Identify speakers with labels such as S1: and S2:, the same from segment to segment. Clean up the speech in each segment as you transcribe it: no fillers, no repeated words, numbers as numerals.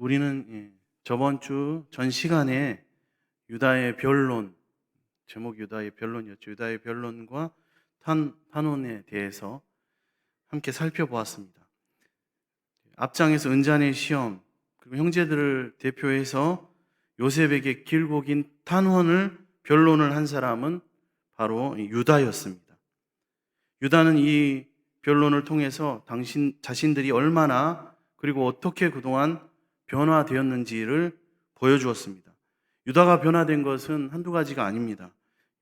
S1: 우리는 저번 주 전 시간에 유다의 변론, 제목 유다의 변론이었죠. 유다의 변론과 탄원에 대해서 함께 살펴보았습니다. 앞장에서 은잔의 시험, 그리고 형제들을 대표해서 요셉에게 길고 긴 변론을 한 사람은 바로 유다였습니다. 유다는 이 변론을 통해서 자신들이 얼마나 그리고 어떻게 그동안 변화되었는지를 보여주었습니다. 유다가 변화된 것은 한두 가지가 아닙니다.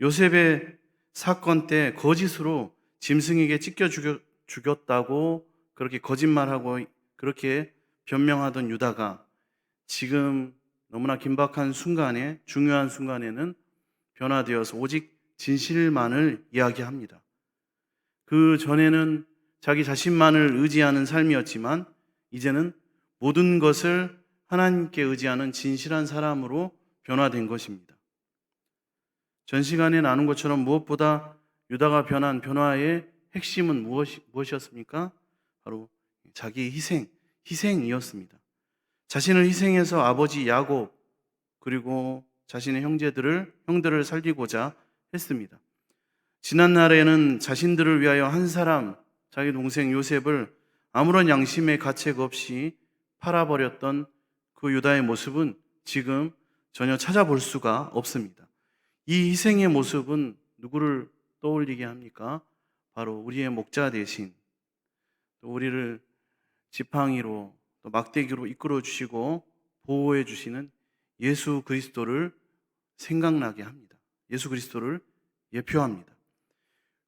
S1: 요셉의 사건 때 거짓으로 짐승에게 찢겨 죽였다고 그렇게 거짓말하고 그렇게 변명하던 유다가 지금 너무나 긴박한 순간에, 중요한 순간에는 변화되어서 오직 진실만을 이야기합니다. 그 전에는 자기 자신만을 의지하는 삶이었지만 이제는 모든 것을 하나님께 의지하는 진실한 사람으로 변화된 것입니다. 전 시간에 나눈 것처럼 무엇보다 유다가 변한 변화의 핵심은 무엇이었습니까? 바로 자기 희생이었습니다. 자신을 희생해서 아버지 야곱 그리고 자신의 형들을 살리고자 했습니다. 지난날에는 자신들을 위하여 한 사람, 자기 동생 요셉을 아무런 양심의 가책 없이 팔아버렸던 그 유다의 모습은 지금 전혀 찾아볼 수가 없습니다. 이 희생의 모습은 누구를 떠올리게 합니까? 바로 우리의 목자 대신 또 우리를 지팡이로 또 막대기로 이끌어 주시고 보호해 주시는 예수 그리스도를 생각나게 합니다. 예수 그리스도를 예표합니다.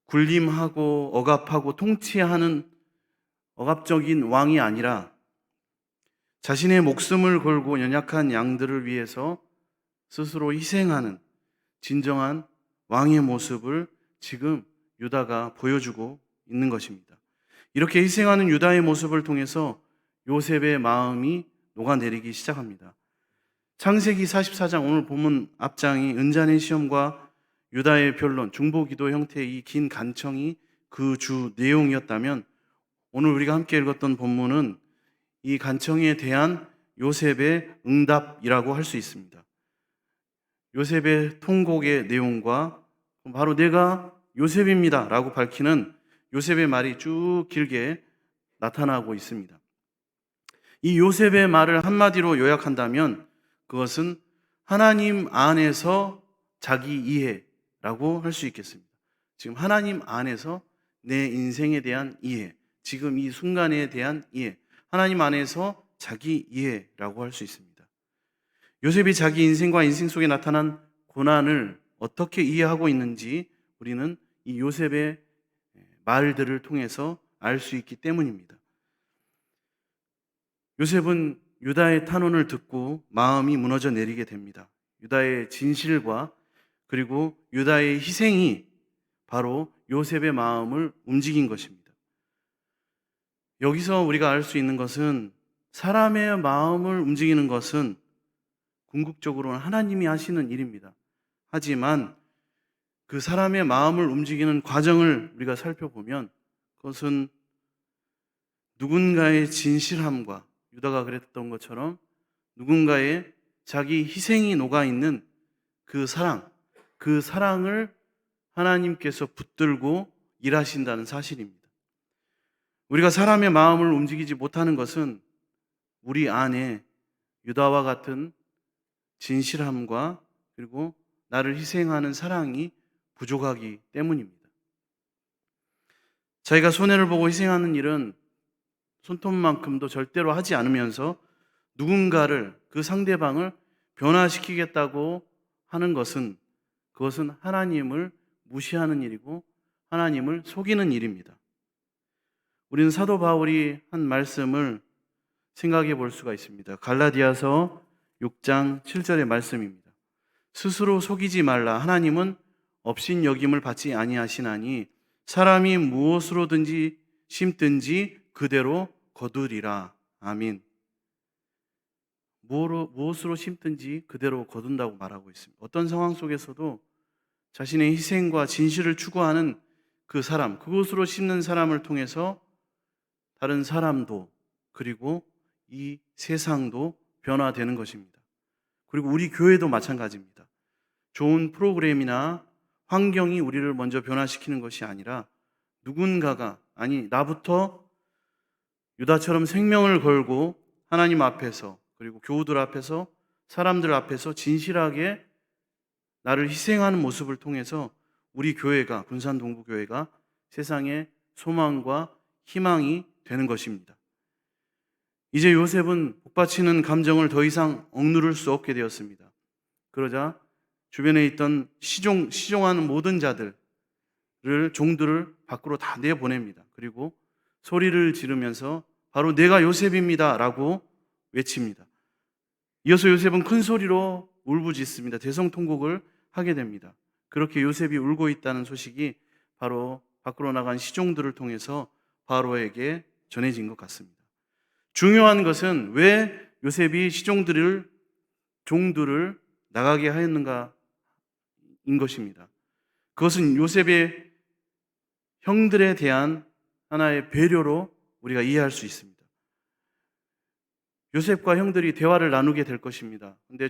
S1: 군림하고 억압하고 통치하는 억압적인 왕이 아니라 자신의 목숨을 걸고 연약한 양들을 위해서 스스로 희생하는 진정한 왕의 모습을 지금 유다가 보여주고 있는 것입니다. 이렇게 희생하는 유다의 모습을 통해서 요셉의 마음이 녹아내리기 시작합니다. 창세기 44장 오늘 본문 앞장이 은잔의 시험과 유다의 변론, 중보기도 형태의 이 긴 간청이 그 주 내용이었다면 오늘 우리가 함께 읽었던 본문은 이 간청에 대한 요셉의 응답이라고 할 수 있습니다. 요셉의 통곡의 내용과 바로 내가 요셉입니다 라고 밝히는 요셉의 말이 쭉 길게 나타나고 있습니다. 이 요셉의 말을 한마디로 요약한다면 그것은 하나님 안에서 자기 이해라고 할 수 있겠습니다. 지금 하나님 안에서 내 인생에 대한 이해, 지금 이 순간에 대한 이해, 하나님 안에서 자기 이해라고 할 수 있습니다. 요셉이 자기 인생과 인생 속에 나타난 고난을 어떻게 이해하고 있는지 우리는 이 요셉의 말들을 통해서 알 수 있기 때문입니다. 요셉은 유다의 탄원을 듣고 마음이 무너져 내리게 됩니다. 유다의 진실과 그리고 유다의 희생이 바로 요셉의 마음을 움직인 것입니다. 여기서 우리가 알 수 있는 것은 사람의 마음을 움직이는 것은 궁극적으로는 하나님이 하시는 일입니다. 하지만 그 사람의 마음을 움직이는 과정을 우리가 살펴보면 그것은 누군가의 진실함과 유다가 그랬던 것처럼 누군가의 자기 희생이 녹아있는 그 사랑을 하나님께서 붙들고 일하신다는 사실입니다. 우리가 사람의 마음을 움직이지 못하는 것은 우리 안에 유다와 같은 진실함과 그리고 나를 희생하는 사랑이 부족하기 때문입니다. 자기가 손해를 보고 희생하는 일은 손톱만큼도 절대로 하지 않으면서 누군가를, 그 상대방을 변화시키겠다고 하는 것은 그것은 하나님을 무시하는 일이고 하나님을 속이는 일입니다. 우리는 사도 바울이 한 말씀을 생각해 볼 수가 있습니다. 갈라디아서 6장 7절의 말씀입니다. 스스로 속이지 말라. 하나님은 업신여김을 받지 아니하시나니 사람이 무엇으로든지 심든지 그대로 거두리라. 아멘. 무엇으로 심든지 그대로 거둔다고 말하고 있습니다. 어떤 상황 속에서도 자신의 희생과 진실을 추구하는 그 사람, 그것으로 심는 사람을 통해서 다른 사람도 그리고 이 세상도 변화되는 것입니다. 그리고 우리 교회도 마찬가지입니다. 좋은 프로그램이나 환경이 우리를 먼저 변화시키는 것이 아니라 누군가가, 아니 나부터 유다처럼 생명을 걸고 하나님 앞에서, 그리고 교우들 앞에서, 사람들 앞에서 진실하게 나를 희생하는 모습을 통해서 우리 교회가, 군산 동부교회가 세상의 소망과 희망이 되는 것입니다. 이제 요셉은 복받치는 감정을 더 이상 억누를 수 없게 되었습니다. 그러자 주변에 있던 시종하는 모든 자들을, 종들을 밖으로 다 내보냅니다. 그리고 소리를 지르면서 바로 내가 요셉입니다 라고 외칩니다. 이어서 요셉은 큰 소리로 울부짖습니다. 대성통곡을 하게 됩니다. 그렇게 요셉이 울고 있다는 소식이 바로 밖으로 나간 시종들을 통해서 바로에게 전해진 것 같습니다. 중요한 것은 왜 요셉이 종들을 나가게 하였는가인 것입니다. 그것은 요셉의 형들에 대한 하나의 배려로 우리가 이해할 수 있습니다. 요셉과 형들이 대화를 나누게 될 것입니다. 근데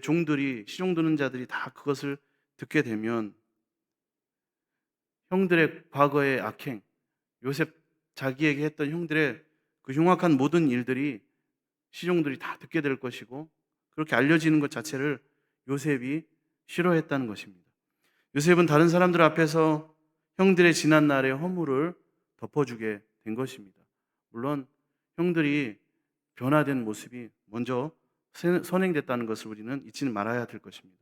S1: 시종 드는 자들이 다 그것을 듣게 되면 형들의 과거의 악행, 요셉 자기에게 했던 형들의 그 흉악한 모든 일들이 시종들이 다 듣게 될 것이고, 그렇게 알려지는 것 자체를 요셉이 싫어했다는 것입니다. 요셉은 다른 사람들 앞에서 형들의 지난 날의 허물을 덮어주게 된 것입니다. 물론 형들이 변화된 모습이 먼저 선행됐다는 것을 우리는 잊지는 말아야 될 것입니다.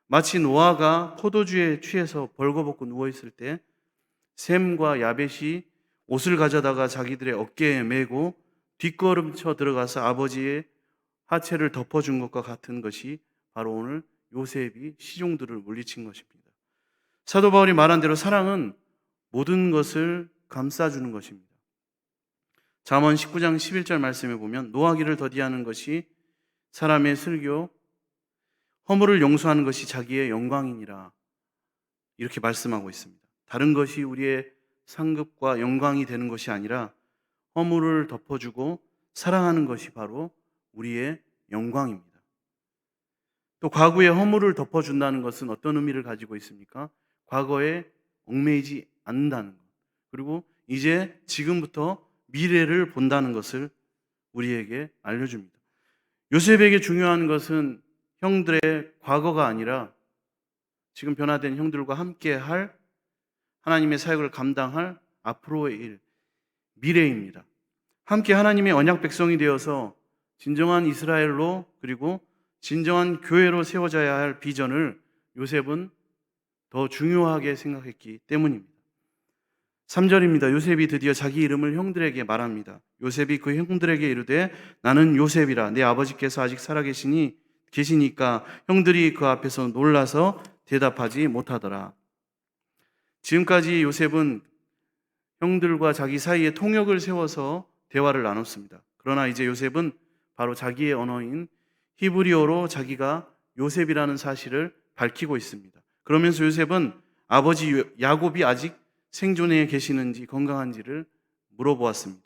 S1: 마치 노아가 포도주에 취해서 벌거벗고 누워있을 때 셈과 야벳이 옷을 가져다가 자기들의 어깨에 메고 뒷걸음쳐 들어가서 아버지의 하체를 덮어준 것과 같은 것이 바로 오늘 요셉이 시종들을 물리친 것입니다. 사도 바울이 말한 대로 사랑은 모든 것을 감싸주는 것입니다. 잠언 19장 11절 말씀에 보면 노하기를 더디하는 것이 사람의 슬교, 허물을 용서하는 것이 자기의 영광이니라, 이렇게 말씀하고 있습니다. 다른 것이 우리의 상급과 영광이 되는 것이 아니라 허물을 덮어주고 사랑하는 것이 바로 우리의 영광입니다. 또 과거의 허물을 덮어준다는 것은 어떤 의미를 가지고 있습니까? 과거에 얽매이지 않는다는 것, 그리고 이제 지금부터 미래를 본다는 것을 우리에게 알려줍니다. 요셉에게 중요한 것은 형들의 과거가 아니라 지금 변화된 형들과 함께 할, 하나님의 사역을 감당할 앞으로의 일, 미래입니다. 함께 하나님의 언약 백성이 되어서 진정한 이스라엘로, 그리고 진정한 교회로 세워져야 할 비전을 요셉은 더 중요하게 생각했기 때문입니다. 3절입니다. 요셉이 드디어 자기 이름을 형들에게 말합니다. 요셉이 그 형들에게 이르되 나는 요셉이라. 내 아버지께서 아직 계시니까 형들이 그 앞에서 놀라서 대답하지 못하더라. 지금까지 요셉은 형들과 자기 사이에 통역을 세워서 대화를 나눴습니다. 그러나 이제 요셉은 바로 자기의 언어인 히브리어로 자기가 요셉이라는 사실을 밝히고 있습니다. 그러면서 요셉은 아버지 야곱이 아직 생존해 계시는지 건강한지를 물어보았습니다.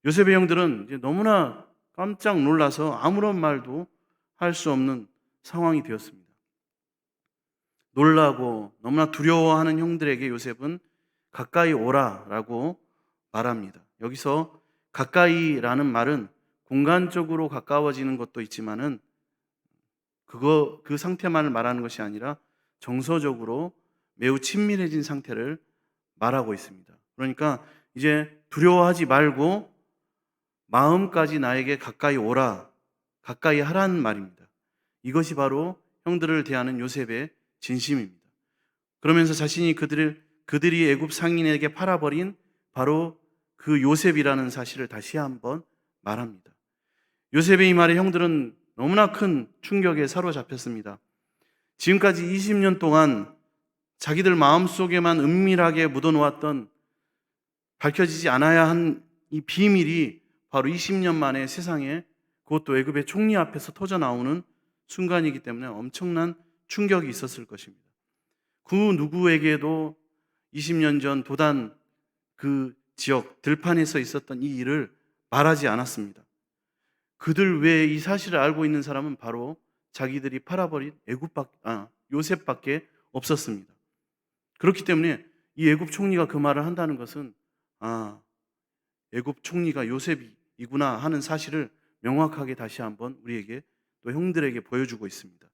S1: 요셉의 형들은 이제 너무나 깜짝 놀라서 아무런 말도 할 수 없는 상황이 되었습니다. 놀라고 너무나 두려워하는 형들에게 요셉은 가까이 오라라고 말합니다. 여기서 가까이라는 말은 공간적으로 가까워지는 것도 있지만은 그 상태만을 말하는 것이 아니라 정서적으로 매우 친밀해진 상태를 말하고 있습니다. 그러니까 이제 두려워하지 말고 마음까지 나에게 가까이 오라, 가까이 하라는 말입니다. 이것이 바로 형들을 대하는 요셉의 진심입니다. 그러면서 자신이 그들이 애굽 상인에게 팔아버린 바로 그 요셉이라는 사실을 다시 한번 말합니다. 요셉의 이 말에 형들은 너무나 큰 충격에 사로잡혔습니다. 지금까지 20년 동안 자기들 마음속에만 은밀하게 묻어놓았던, 밝혀지지 않아야 한 이 비밀이 바로 20년 만에 세상에, 그것도 애굽의 총리 앞에서 터져나오는 순간이기 때문에 엄청난 충격이 있었을 것입니다. 그 누구에게도 20년 전 도단 그 지역 들판에서 있었던 이 일을 말하지 않았습니다. 그들 외에 이 사실을 알고 있는 사람은 바로 자기들이 팔아버린 요셉밖에 없었습니다. 그렇기 때문에 이 애굽 총리가 그 말을 한다는 것은 애굽 총리가 요셉이구나 하는 사실을 명확하게 다시 한번 우리에게 또 형들에게 보여주고 있습니다.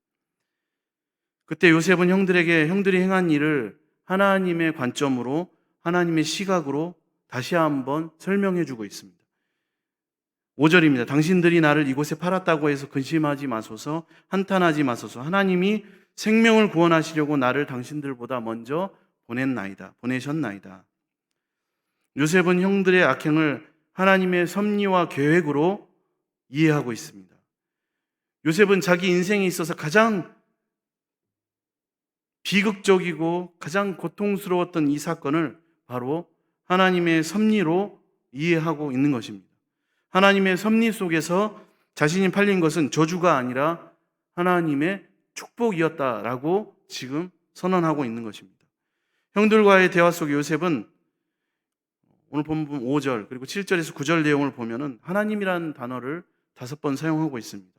S1: 그때 요셉은 형들이 행한 일을 하나님의 관점으로, 하나님의 시각으로 다시 한번 설명해 주고 있습니다. 5절입니다. 당신들이 나를 이곳에 팔았다고 해서 근심하지 마소서, 한탄하지 마소서. 하나님이 생명을 구원하시려고 나를 당신들보다 먼저 보내셨나이다. 요셉은 형들의 악행을 하나님의 섭리와 계획으로 이해하고 있습니다. 요셉은 자기 인생에 있어서 가장 비극적이고 가장 고통스러웠던 이 사건을 바로 하나님의 섭리로 이해하고 있는 것입니다. 하나님의 섭리 속에서 자신이 팔린 것은 저주가 아니라 하나님의 축복이었다라고 지금 선언하고 있는 것입니다. 형들과의 대화 속에 요셉은 오늘 본문 5절 그리고 7절에서 9절 내용을 보면은 하나님이라는 단어를 5번 사용하고 있습니다.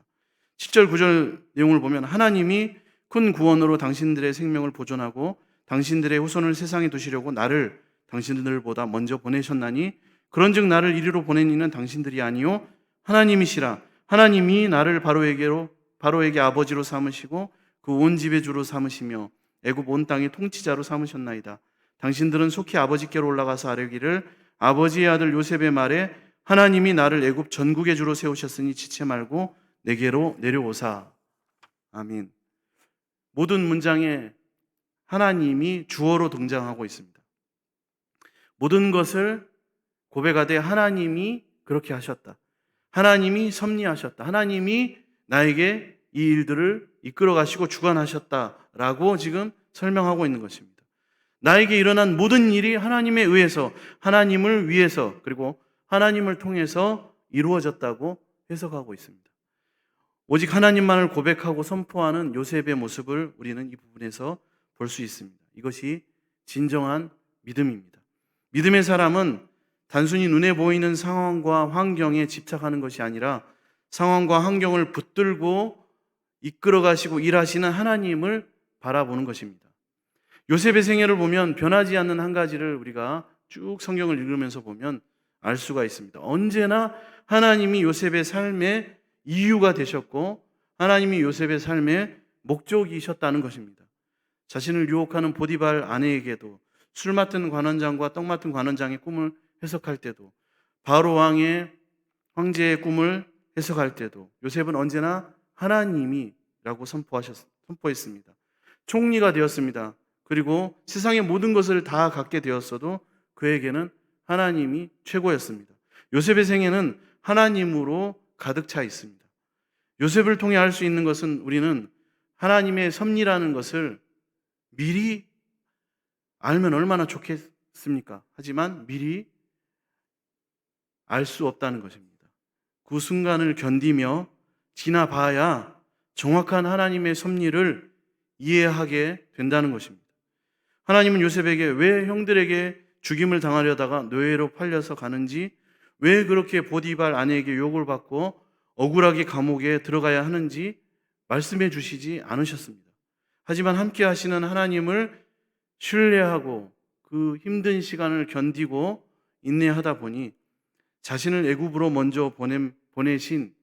S1: 7절 9절 내용을 보면 하나님이 큰 구원으로 당신들의 생명을 보존하고 당신들의 후손을 세상에 두시려고 나를 당신들보다 먼저 보내셨나니 그런즉 나를 이리로 보낸 이는 당신들이 아니요 하나님이시라. 하나님이 나를 바로에게 아버지로 삼으시고 그 온 집의 주로 삼으시며 애굽 온 땅의 통치자로 삼으셨나이다. 당신들은 속히 아버지께로 올라가서 아뢰기를 아버지의 아들 요셉의 말에 하나님이 나를 애굽 전국의 주로 세우셨으니 지체 말고 내게로 내려오사. 아멘. 모든 문장에 하나님이 주어로 등장하고 있습니다. 모든 것을 고백하되 하나님이 그렇게 하셨다. 하나님이 섭리하셨다. 하나님이 나에게 이 일들을 이끌어 가시고 주관하셨다라고 지금 설명하고 있는 것입니다. 나에게 일어난 모든 일이 하나님에 의해서, 하나님을 위해서, 그리고 하나님을 통해서 이루어졌다고 해석하고 있습니다. 오직 하나님만을 고백하고 선포하는 요셉의 모습을 우리는 이 부분에서 볼 수 있습니다. 이것이 진정한 믿음입니다. 믿음의 사람은 단순히 눈에 보이는 상황과 환경에 집착하는 것이 아니라 상황과 환경을 붙들고 이끌어 가시고 일하시는 하나님을 바라보는 것입니다. 요셉의 생애를 보면 변하지 않는 한 가지를 우리가 쭉 성경을 읽으면서 보면 알 수가 있습니다. 언제나 하나님이 요셉의 삶의 이유가 되셨고 하나님이 요셉의 삶의 목적이셨다는 것입니다. 자신을 유혹하는 보디발 아내에게도 술 맡은 관원장과 떡 맡은 관원장의 꿈을 해석할 때도 바로 왕의 황제의 꿈을 해석할 때도 요셉은 언제나 하나님이라고 선포했습니다. 총리가 되었습니다. 그리고 세상의 모든 것을 다 갖게 되었어도 그에게는 하나님이 최고였습니다. 요셉의 생애는 하나님으로 가득 차 있습니다. 요셉을 통해 알 수 있는 것은 우리는 하나님의 섭리라는 것을 미리 알면 얼마나 좋겠습니까? 하지만 미리 알 수 없다는 것입니다. 그 순간을 견디며 지나봐야 정확한 하나님의 섭리를 이해하게 된다는 것입니다. 하나님은 요셉에게 왜 형들에게 죽임을 당하려다가 노예로 팔려서 가는지, 왜 그렇게 보디발 아내에게 유혹을 받고 억울하게 감옥에 들어가야 하는지 말씀해 주시지 않으셨습니다. 하지만 함께 하시는 하나님을 신뢰하고 그 힘든 시간을 견디고 인내하다 보니 자신을 애굽으로 먼저 보내신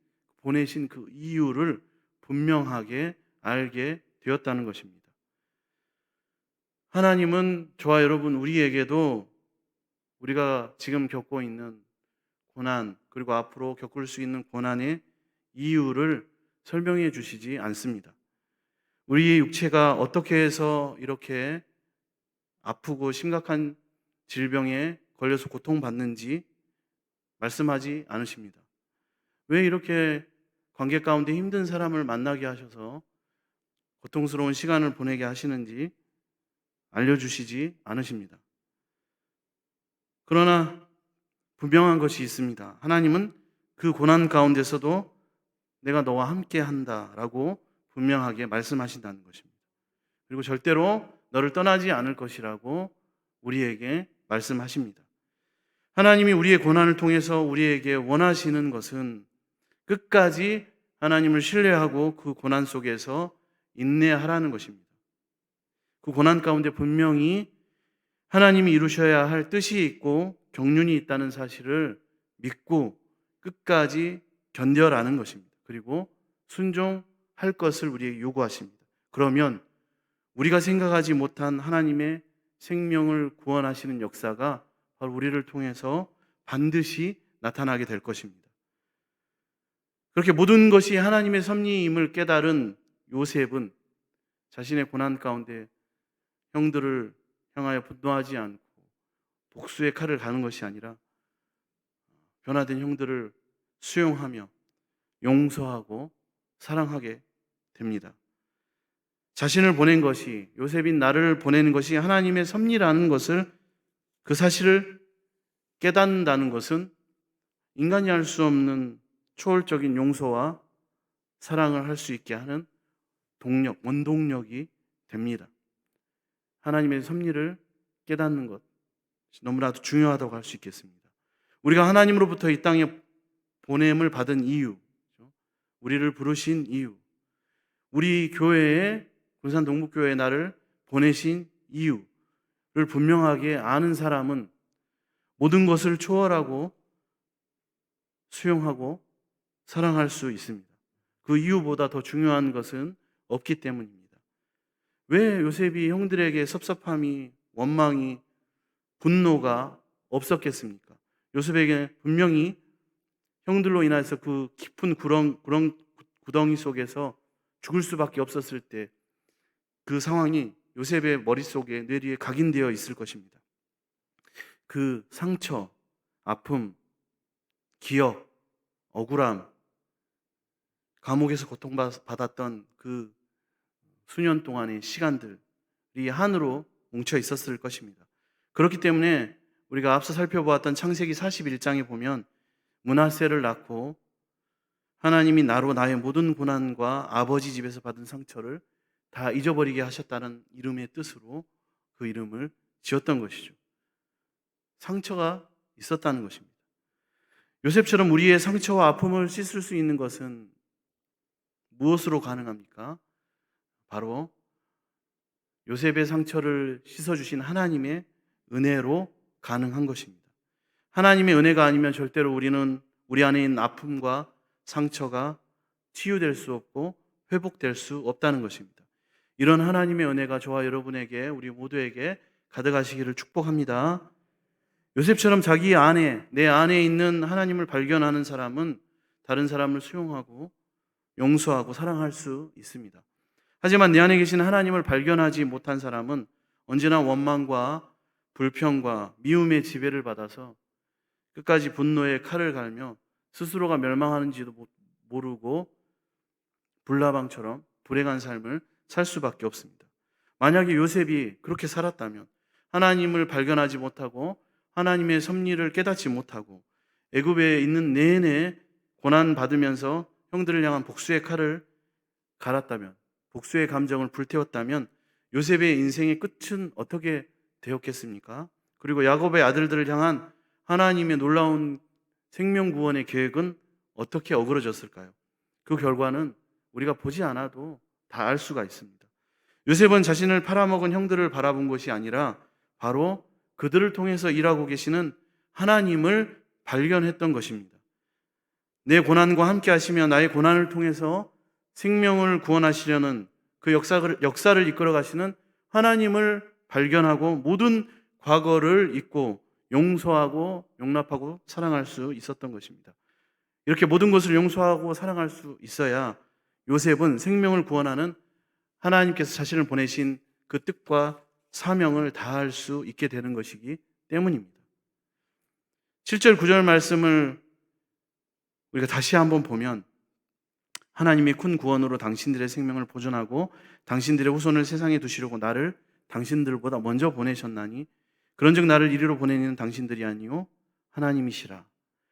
S1: 그 이유를 분명하게 알게 되었다는 것입니다. 하나님은 저와 여러분 우리에게도 우리가 지금 겪고 있는 고난 그리고 앞으로 겪을 수 있는 고난의 이유를 설명해 주시지 않습니다. 우리의 육체가 어떻게 해서 이렇게 아프고 심각한 질병에 걸려서 고통받는지 말씀하지 않으십니다. 왜 이렇게 관계 가운데 힘든 사람을 만나게 하셔서 고통스러운 시간을 보내게 하시는지 알려주시지 않으십니다. 그러나 분명한 것이 있습니다. 하나님은 그 고난 가운데서도 내가 너와 함께 한다라고 분명하게 말씀하신다는 것입니다. 그리고 절대로 너를 떠나지 않을 것이라고 우리에게 말씀하십니다. 하나님이 우리의 고난을 통해서 우리에게 원하시는 것은 끝까지 하나님을 신뢰하고 그 고난 속에서 인내하라는 것입니다. 그 고난 가운데 분명히 하나님이 이루셔야 할 뜻이 있고 경륜이 있다는 사실을 믿고 끝까지 견뎌라는 것입니다. 그리고 순종할 것을 우리에게 요구하십니다. 그러면 우리가 생각하지 못한 하나님의 생명을 구원하시는 역사가 바로 우리를 통해서 반드시 나타나게 될 것입니다. 그렇게 모든 것이 하나님의 섭리임을 깨달은 요셉은 자신의 고난 가운데 형들을 향하여 분노하지 않고 복수의 칼을 가는 것이 아니라 변화된 형들을 수용하며 용서하고 사랑하게 됩니다. 자신을 보낸 것이, 요셉인 나를 보내는 것이 하나님의 섭리라는 것을, 그 사실을 깨닫는다는 것은 인간이 할 수 없는 초월적인 용서와 사랑을 할 수 있게 하는 동력, 원동력이 됩니다. 하나님의 섭리를 깨닫는 것, 너무나도 중요하다고 할 수 있겠습니다. 우리가 하나님으로부터 이 땅에 보냄을 받은 이유, 우리를 부르신 이유, 우리 교회에, 군산 동북교회에 나를 보내신 이유를 분명하게 아는 사람은 모든 것을 초월하고 수용하고 사랑할 수 있습니다. 그 이유보다 더 중요한 것은 없기 때문입니다. 왜 요셉이 형들에게 섭섭함이, 원망이, 분노가 없었겠습니까? 요셉에게 분명히 형들로 인해서 그 깊은 구덩이 속에서 죽을 수밖에 없었을 때 그 상황이 요셉의 머릿속에, 뇌리에 각인되어 있을 것입니다. 그 상처, 아픔, 기억, 억울함, 감옥에서 고통받았던 그 수년 동안의 시간들이 한으로 뭉쳐 있었을 것입니다. 그렇기 때문에 우리가 앞서 살펴보았던 창세기 41장에 보면 므낫세를 낳고 하나님이 나로 나의 모든 고난과 아버지 집에서 받은 상처를 다 잊어버리게 하셨다는 이름의 뜻으로 그 이름을 지었던 것이죠. 상처가 있었다는 것입니다. 요셉처럼 우리의 상처와 아픔을 씻을 수 있는 것은 무엇으로 가능합니까? 바로 요셉의 상처를 씻어주신 하나님의 은혜로 가능한 것입니다. 하나님의 은혜가 아니면 절대로 우리는 우리 안에 있는 아픔과 상처가 치유될 수 없고 회복될 수 없다는 것입니다. 이런 하나님의 은혜가 저와 여러분에게, 우리 모두에게 가득하시기를 축복합니다. 요셉처럼 자기 안에, 내 안에 있는 하나님을 발견하는 사람은 다른 사람을 수용하고 용서하고 사랑할 수 있습니다. 하지만 내 안에 계신 하나님을 발견하지 못한 사람은 언제나 원망과 불평과 미움의 지배를 받아서 끝까지 분노의 칼을 갈며 스스로가 멸망하는지도 모르고 불나방처럼 불행한 삶을 살 수밖에 없습니다. 만약에 요셉이 그렇게 살았다면, 하나님을 발견하지 못하고 하나님의 섭리를 깨닫지 못하고 애굽에 있는 내내 고난 받으면서 형들을 향한 복수의 칼을 갈았다면, 복수의 감정을 불태웠다면 요셉의 인생의 끝은 어떻게 되었겠습니까? 그리고 야곱의 아들들을 향한 하나님의 놀라운 생명 구원의 계획은 어떻게 어그러졌을까요? 그 결과는 우리가 보지 않아도 다 알 수가 있습니다. 요셉은 자신을 팔아먹은 형들을 바라본 것이 아니라 바로 그들을 통해서 일하고 계시는 하나님을 발견했던 것입니다. 내 고난과 함께 하시며 나의 고난을 통해서 생명을 구원하시려는 그 역사를 이끌어 가시는 하나님을 발견하고 모든 과거를 잊고 용서하고 용납하고 사랑할 수 있었던 것입니다. 이렇게 모든 것을 용서하고 사랑할 수 있어야 요셉은 생명을 구원하는 하나님께서 자신을 보내신 그 뜻과 사명을 다할 수 있게 되는 것이기 때문입니다. 7절 9절 말씀을 우리가 다시 한번 보면, 하나님이 큰 구원으로 당신들의 생명을 보존하고 당신들의 후손을 세상에 두시려고 나를 당신들보다 먼저 보내셨나니 그런즉 나를 이리로 보내는 당신들이 아니요 하나님이시라.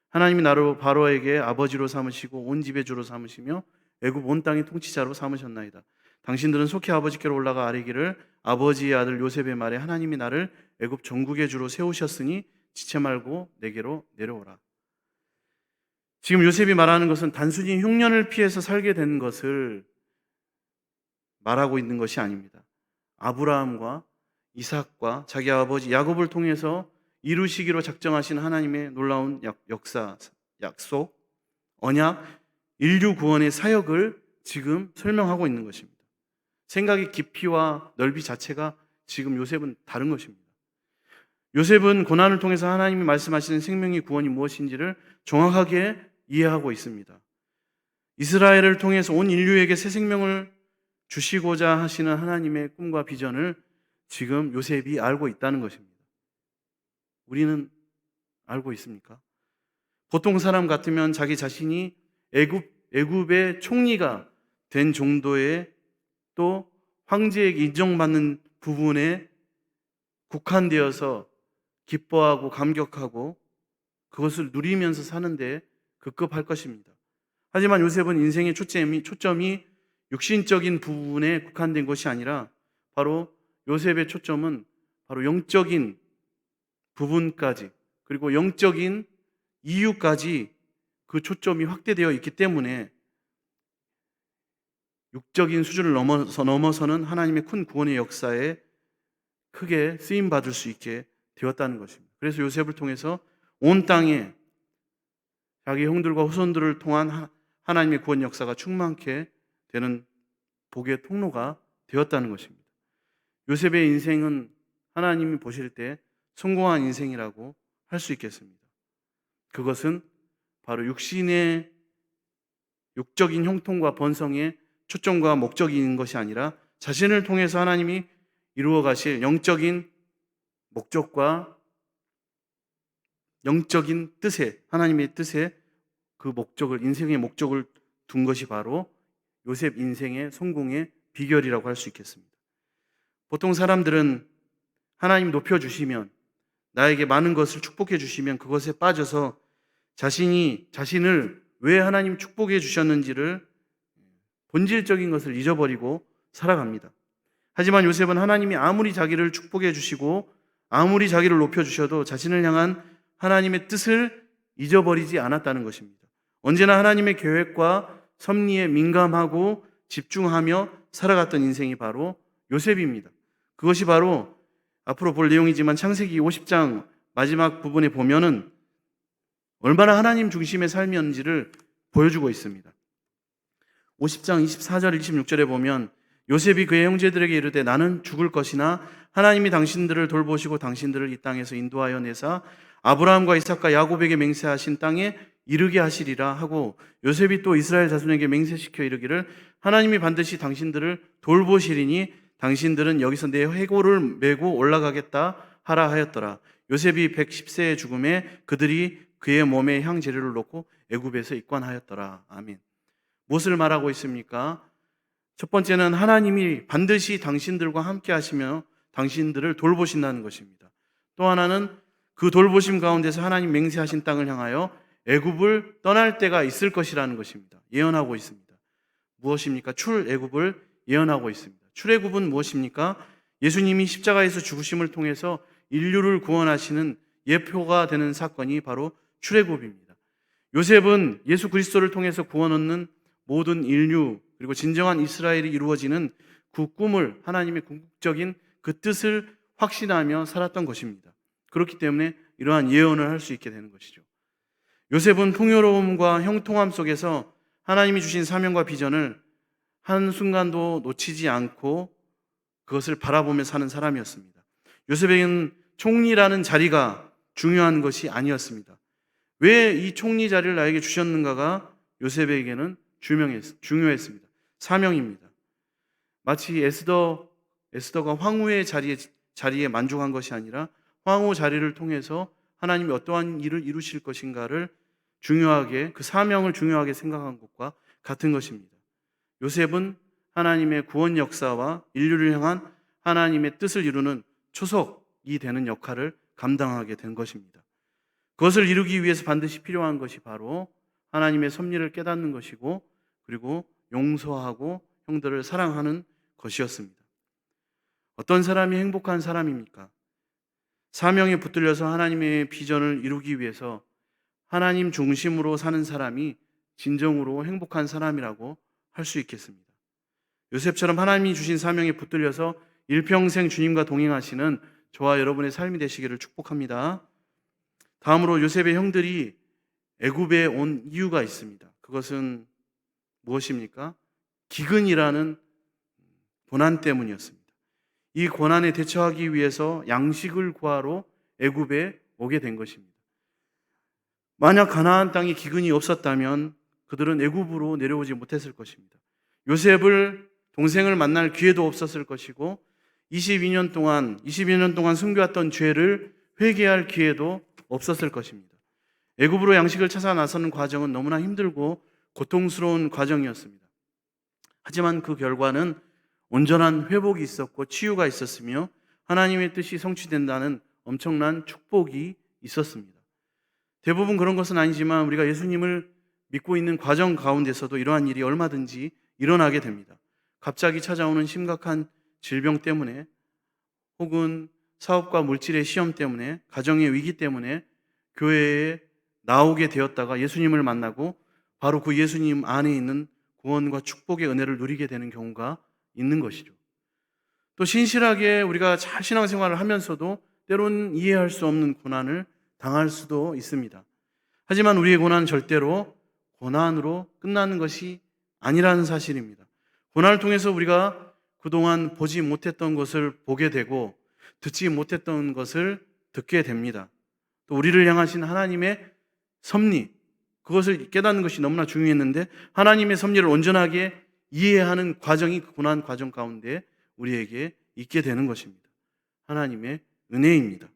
S1: 하나님이 나를 바로에게 아버지로 삼으시고 온 집의 주로 삼으시며 애굽 온 땅의 통치자로 삼으셨나이다. 당신들은 속히 아버지께로 올라가 아뢰기를 아버지의 아들 요셉의 말에 하나님이 나를 애굽 전국의 주로 세우셨으니 지체 말고 내게로 내려오라. 지금 요셉이 말하는 것은 단순히 흉년을 피해서 살게 된 것을 말하고 있는 것이 아닙니다. 아브라함과 이삭과 자기 아버지 야곱을 통해서 이루시기로 작정하신 하나님의 놀라운 역사, 약속, 언약, 인류 구원의 사역을 지금 설명하고 있는 것입니다. 생각의 깊이와 넓이 자체가 지금 요셉은 다른 것입니다. 요셉은 고난을 통해서 하나님이 말씀하시는 생명의 구원이 무엇인지를 정확하게 이해하고 있습니다. 이스라엘을 통해서 온 인류에게 새 생명을 주시고자 하시는 하나님의 꿈과 비전을 지금 요셉이 알고 있다는 것입니다. 우리는 알고 있습니까? 보통 사람 같으면 자기 자신이 애굽의 총리가 된 정도의 또 황제에게 인정받는 부분에 국한되어서 기뻐하고 감격하고 그것을 누리면서 사는데 급급할 것입니다. 하지만 요셉은 인생의 초점이 육신적인 부분에 국한된 것이 아니라 바로 요셉의 초점은 바로 영적인 부분까지 그리고 영적인 이유까지 그 초점이 확대되어 있기 때문에 육적인 수준을 넘어서는 하나님의 큰 구원의 역사에 크게 쓰임받을 수 있게 되었다는 것입니다. 그래서 요셉을 통해서 온 땅에 자기 형들과 후손들을 통한 하나님의 구원 역사가 충만케 되는 복의 통로가 되었다는 것입니다. 요셉의 인생은 하나님이 보실 때 성공한 인생이라고 할 수 있겠습니다. 그것은 바로 육적인 형통과 번성의 초점과 목적인 것이 아니라 자신을 통해서 하나님이 이루어 가실 영적인 목적과 영적인 뜻에, 하나님의 뜻에 그 목적을, 인생의 목적을 둔 것이 바로 요셉 인생의 성공의 비결이라고 할 수 있겠습니다. 보통 사람들은 하나님 높여주시면, 나에게 많은 것을 축복해 주시면 그것에 빠져서 자신을 왜 하나님 축복해 주셨는지를 본질적인 것을 잊어버리고 살아갑니다. 하지만 요셉은 하나님이 아무리 자기를 축복해 주시고 아무리 자기를 높여 주셔도 자신을 향한 하나님의 뜻을 잊어버리지 않았다는 것입니다. 언제나 하나님의 계획과 섭리에 민감하고 집중하며 살아갔던 인생이 바로 요셉입니다. 그것이 바로 앞으로 볼 내용이지만 창세기 50장 마지막 부분에 보면은 얼마나 하나님 중심의 삶이었는지를 보여주고 있습니다. 50장 24절 26절에 보면 요셉이 그의 형제들에게 이르되 나는 죽을 것이나 하나님이 당신들을 돌보시고 당신들을 이 땅에서 인도하여 내사 아브라함과 이삭과 야곱에게 맹세하신 땅에 이르게 하시리라 하고 요셉이 또 이스라엘 자손에게 맹세시켜 이르기를 하나님이 반드시 당신들을 돌보시리니 당신들은 여기서 내 해골을 메고 올라가겠다 하라 하였더라. 요셉이 110세의 죽음에 그들이 그의 몸에 향재료를 놓고 애굽에서 입관하였더라. 아멘. 무엇을 말하고 있습니까? 첫 번째는 하나님이 반드시 당신들과 함께 하시며 당신들을 돌보신다는 것입니다. 또 하나는 그 돌보심 가운데서 하나님 맹세하신 땅을 향하여 애굽을 떠날 때가 있을 것이라는 것입니다. 예언하고 있습니다. 무엇입니까? 출애굽을 예언하고 있습니다. 출애굽은 무엇입니까? 예수님이 십자가에서 죽으심을 통해서 인류를 구원하시는 예표가 되는 사건이 바로 출애굽입니다. 요셉은 예수 그리스도를 통해서 구원 얻는 모든 인류 그리고 진정한 이스라엘이 이루어지는 그 꿈을 하나님의 궁극적인 그 뜻을 확신하며 살았던 것입니다. 그렇기 때문에 이러한 예언을 할 수 있게 되는 것이죠. 요셉은 풍요로움과 형통함 속에서 하나님이 주신 사명과 비전을 한순간도 놓치지 않고 그것을 바라보며 사는 사람이었습니다. 요셉에게는 총리라는 자리가 중요한 것이 아니었습니다. 왜 이 총리 자리를 나에게 주셨는가가 요셉에게는 중요했습니다. 사명입니다. 마치 에스더가 황후의 자리에 만족한 것이 아니라 황후 자리를 통해서 하나님이 어떠한 일을 이루실 것인가를 중요하게, 그 사명을 중요하게 생각한 것과 같은 것입니다. 요셉은 하나님의 구원 역사와 인류를 향한 하나님의 뜻을 이루는 초석이 되는 역할을 감당하게 된 것입니다. 그것을 이루기 위해서 반드시 필요한 것이 바로 하나님의 섭리를 깨닫는 것이고 그리고 용서하고 형들을 사랑하는 것이었습니다. 어떤 사람이 행복한 사람입니까? 사명에 붙들려서 하나님의 비전을 이루기 위해서 하나님 중심으로 사는 사람이 진정으로 행복한 사람이라고 할 수 있겠습니다. 요셉처럼 하나님이 주신 사명에 붙들려서 일평생 주님과 동행하시는 저와 여러분의 삶이 되시기를 축복합니다. 다음으로 요셉의 형들이 애굽에 온 이유가 있습니다. 그것은 무엇입니까? 기근이라는 고난 때문이었습니다. 이 고난에 대처하기 위해서 양식을 구하러 애굽에 오게 된 것입니다. 만약 가나안 땅에 기근이 없었다면 그들은 애굽으로 내려오지 못했을 것입니다. 요셉을 동생을 만날 기회도 없었을 것이고 22년 동안 숨겨왔던 죄를 회개할 기회도 없었을 것입니다. 애굽으로 양식을 찾아 나서는 과정은 너무나 힘들고 고통스러운 과정이었습니다. 하지만 그 결과는 온전한 회복이 있었고 치유가 있었으며 하나님의 뜻이 성취된다는 엄청난 축복이 있었습니다. 대부분 그런 것은 아니지만 우리가 예수님을 믿고 있는 과정 가운데서도 이러한 일이 얼마든지 일어나게 됩니다. 갑자기 찾아오는 심각한 질병 때문에 혹은 사업과 물질의 시험 때문에 가정의 위기 때문에 교회에 나오게 되었다가 예수님을 만나고 바로 그 예수님 안에 있는 구원과 축복의 은혜를 누리게 되는 경우가 있는 것이죠. 또 신실하게 우리가 잘 신앙생활을 하면서도 때로는 이해할 수 없는 고난을 당할 수도 있습니다. 하지만 우리의 고난은 절대로 고난으로 끝나는 것이 아니라는 사실입니다. 고난을 통해서 우리가 그동안 보지 못했던 것을 보게 되고 듣지 못했던 것을 듣게 됩니다. 또 우리를 향하신 하나님의 섭리, 그것을 깨닫는 것이 너무나 중요했는데 하나님의 섭리를 온전하게 이해하는 과정이 그 고난 과정 가운데 우리에게 있게 되는 것입니다. 하나님의 은혜입니다.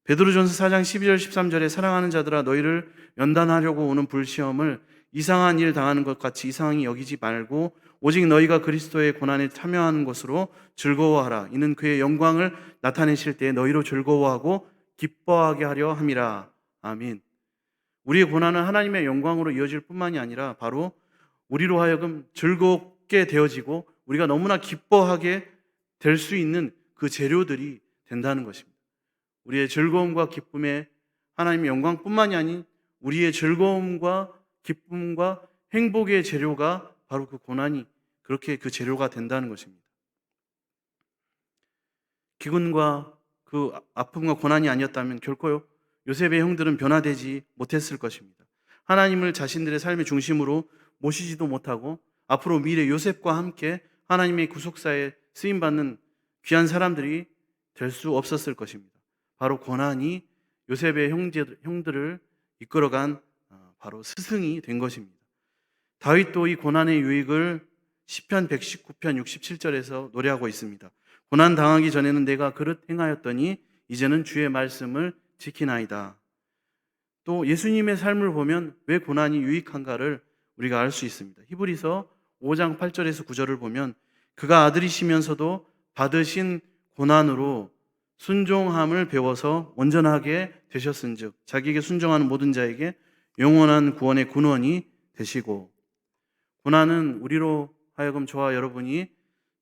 S1: 베드로전서 4장 12절 13절에 사랑하는 자들아 너희를 연단하려고 오는 불시험을 이상한 일 당하는 것 같이 이상히 여기지 말고 오직 너희가 그리스도의 고난에 참여하는 것으로 즐거워하라. 이는 그의 영광을 나타내실 때에 너희로 즐거워하고 기뻐하게 하려 함이라. 아멘. 우리의 고난은 하나님의 영광으로 이어질 뿐만이 아니라 바로 우리로 하여금 즐겁게 되어지고 우리가 너무나 기뻐하게 될 수 있는 그 재료들이 된다는 것입니다. 우리의 즐거움과 기쁨에 하나님의 영광뿐만이 아닌 우리의 즐거움과 기쁨과 행복의 재료가 바로 그 고난이 그렇게 그 재료가 된다는 것입니다. 기근과 그 아픔과 고난이 아니었다면 결코 요셉의 형들은 변화되지 못했을 것입니다. 하나님을 자신들의 삶의 중심으로 모시지도 못하고 앞으로 미래 요셉과 함께 하나님의 구속사에 쓰임받는 귀한 사람들이 될 수 없었을 것입니다. 바로 고난이 요셉의 형들을 이끌어간 바로 스승이 된 것입니다. 다윗도 이 고난의 유익을 시편 119편 67절에서 노래하고 있습니다. 고난 당하기 전에는 내가 그릇 행하였더니 이제는 주의 말씀을 지키나이다. 또 예수님의 삶을 보면 왜 고난이 유익한가를 우리가 알 수 있습니다. 히브리서 5장 8절에서 9절을 보면 그가 아들이시면서도 받으신 고난으로 순종함을 배워서 온전하게 되셨은즉 자기에게 순종하는 모든 자에게 영원한 구원의 근원이 되시고, 고난은 우리로 하여금 저와 여러분이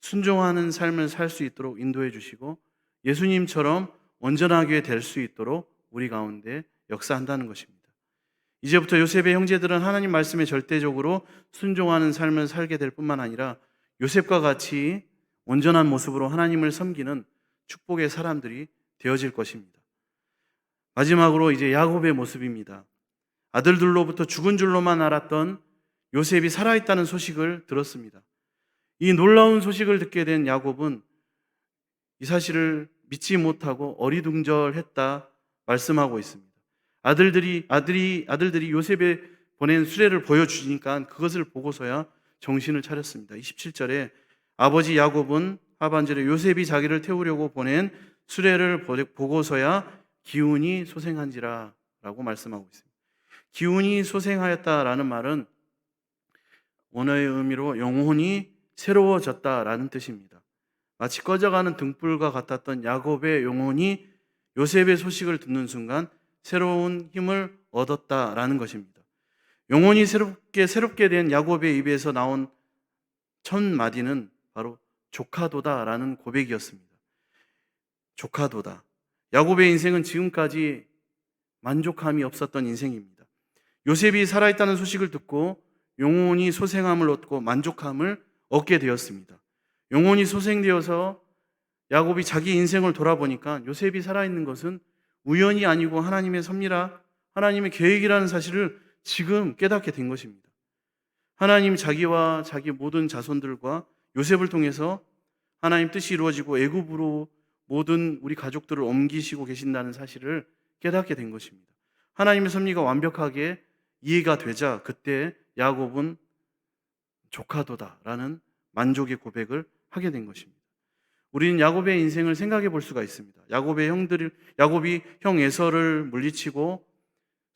S1: 순종하는 삶을 살 수 있도록 인도해 주시고 예수님처럼 온전하게 될 수 있도록 우리 가운데 역사한다는 것입니다. 이제부터 요셉의 형제들은 하나님 말씀에 절대적으로 순종하는 삶을 살게 될 뿐만 아니라 요셉과 같이 온전한 모습으로 하나님을 섬기는 축복의 사람들이 되어질 것입니다. 마지막으로 이제 야곱의 모습입니다. 아들들로부터 죽은 줄로만 알았던 요셉이 살아있다는 소식을 들었습니다. 이 놀라운 소식을 듣게 된 야곱은 이 사실을 믿지 못하고 어리둥절했다 말씀하고 있습니다. 아들들이 요셉에 보낸 수레를 보여주니까 그것을 보고서야 정신을 차렸습니다. 27절에 아버지 야곱은 하반절에 요셉이 자기를 태우려고 보낸 수레를 보고서야 기운이 소생한지라 라고 말씀하고 있습니다. 기운이 소생하였다라는 말은 원어의 의미로 영혼이 새로워졌다라는 뜻입니다. 마치 꺼져가는 등불과 같았던 야곱의 영혼이 요셉의 소식을 듣는 순간 새로운 힘을 얻었다라는 것입니다. 영혼이 새롭게 된 야곱의 입에서 나온 첫 마디는 바로 조카도다라는 고백이었습니다. 조카도다. 야곱의 인생은 지금까지 만족함이 없었던 인생입니다. 요셉이 살아있다는 소식을 듣고 영혼이 소생함을 얻고 만족함을 얻게 되었습니다. 영혼이 소생되어서 야곱이 자기 인생을 돌아보니까 요셉이 살아있는 것은 우연이 아니고 하나님의 섭리라, 하나님의 계획이라는 사실을 지금 깨닫게 된 것입니다. 하나님 자기와 자기 모든 자손들과 요셉을 통해서 하나님 뜻이 이루어지고 애굽으로 모든 우리 가족들을 옮기시고 계신다는 사실을 깨닫게 된 것입니다. 하나님의 섭리가 완벽하게 이해가 되자 그때 야곱은 조카도다라는 만족의 고백을 하게 된 것입니다. 우리는 야곱의 인생을 생각해 볼 수가 있습니다. 야곱이 형 에서를 물리치고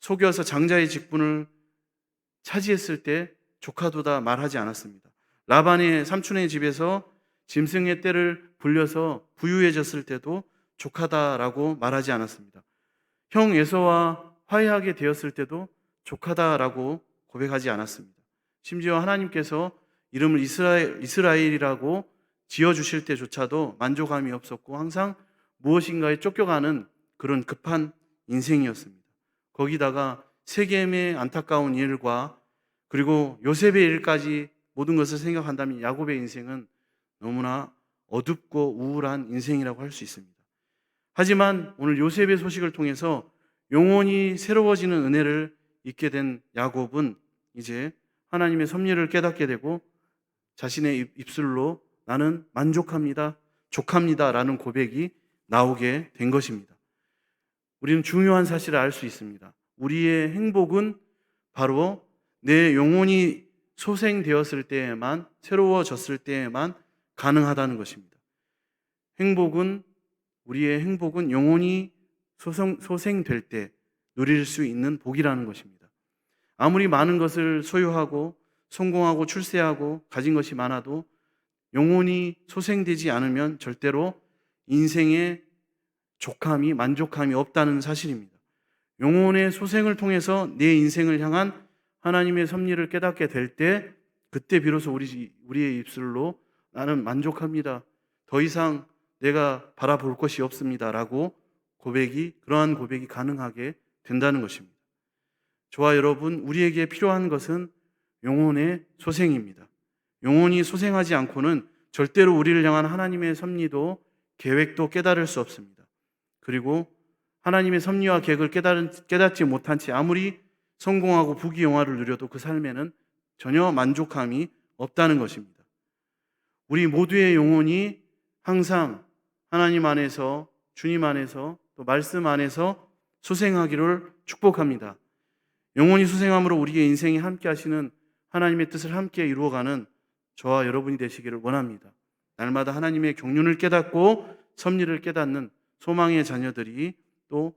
S1: 속여서 장자의 직분을 차지했을 때 조카도다 말하지 않았습니다. 라반의 삼촌의 집에서 짐승의 떼를 불려서 부유해졌을 때도 조카다라고 말하지 않았습니다. 형 에서와 화해하게 되었을 때도 조카다라고 고백하지 않았습니다. 심지어 하나님께서 이름을 이스라엘이라고 지어주실 때조차도 만족함이 없었고 항상 무엇인가에 쫓겨가는 그런 급한 인생이었습니다. 거기다가 세겜의 안타까운 일과 그리고 요셉의 일까지 모든 것을 생각한다면 야곱의 인생은 너무나 어둡고 우울한 인생이라고 할 수 있습니다. 하지만 오늘 요셉의 소식을 통해서 영원히 새로워지는 은혜를 잊게 된 야곱은 이제 하나님의 섭리를 깨닫게 되고 자신의 입술로 나는 만족합니다, 족합니다 라는 고백이 나오게 된 것입니다. 우리는 중요한 사실을 알 수 있습니다. 우리의 행복은 바로 내 영혼이 소생되었을 때에만, 새로워졌을 때에만 가능하다는 것입니다. 우리의 행복은 영혼이 소생될 때 누릴 수 있는 복이라는 것입니다. 아무리 많은 것을 소유하고 성공하고 출세하고 가진 것이 많아도 영혼이 소생되지 않으면 절대로 인생의 족함이, 만족함이 없다는 사실입니다. 영혼의 소생을 통해서 내 인생을 향한 하나님의 섭리를 깨닫게 될 때 그때 비로소 우리의 입술로 나는 만족합니다, 더 이상 내가 바라볼 것이 없습니다 라고 그러한 고백이 가능하게 된다는 것입니다. 저와 여러분, 우리에게 필요한 것은 영혼의 소생입니다. 영혼이 소생하지 않고는 절대로 우리를 향한 하나님의 섭리도 계획도 깨달을 수 없습니다. 그리고 하나님의 섭리와 계획을 깨닫지 못한 채 아무리 성공하고 부귀영화를 누려도 그 삶에는 전혀 만족함이 없다는 것입니다. 우리 모두의 영혼이 항상 하나님 안에서, 주님 안에서, 또 말씀 안에서 소생하기를 축복합니다. 영혼이 소생함으로 우리의 인생에 함께 하시는 하나님의 뜻을 함께 이루어가는 저와 여러분이 되시기를 원합니다. 날마다 하나님의 경륜을 깨닫고 섭리를 깨닫는 소망의 자녀들이 또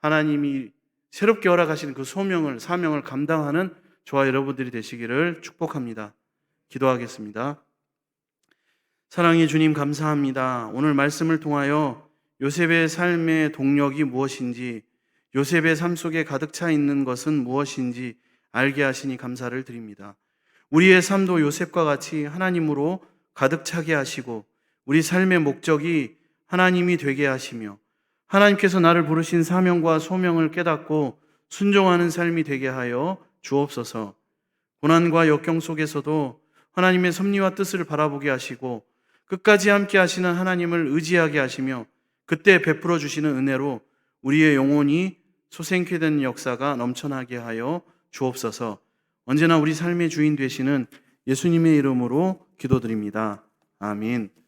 S1: 하나님이 새롭게 허락하시는 그 사명을 감당하는 저와 여러분들이 되시기를 축복합니다. 기도하겠습니다. 사랑의 주님, 감사합니다. 오늘 말씀을 통하여 요셉의 삶의 동력이 무엇인지, 요셉의 삶 속에 가득 차 있는 것은 무엇인지 알게 하시니 감사를 드립니다. 우리의 삶도 요셉과 같이 하나님으로 가득 차게 하시고 우리 삶의 목적이 하나님이 되게 하시며 하나님께서 나를 부르신 사명과 소명을 깨닫고 순종하는 삶이 되게 하여 주옵소서. 고난과 역경 속에서도 하나님의 섭리와 뜻을 바라보게 하시고 끝까지 함께 하시는 하나님을 의지하게 하시며 그때 베풀어 주시는 은혜로 우리의 영혼이 소생케 되는 역사가 넘쳐나게 하여 주옵소서. 언제나 우리 삶의 주인 되시는 예수님의 이름으로 기도드립니다. 아멘.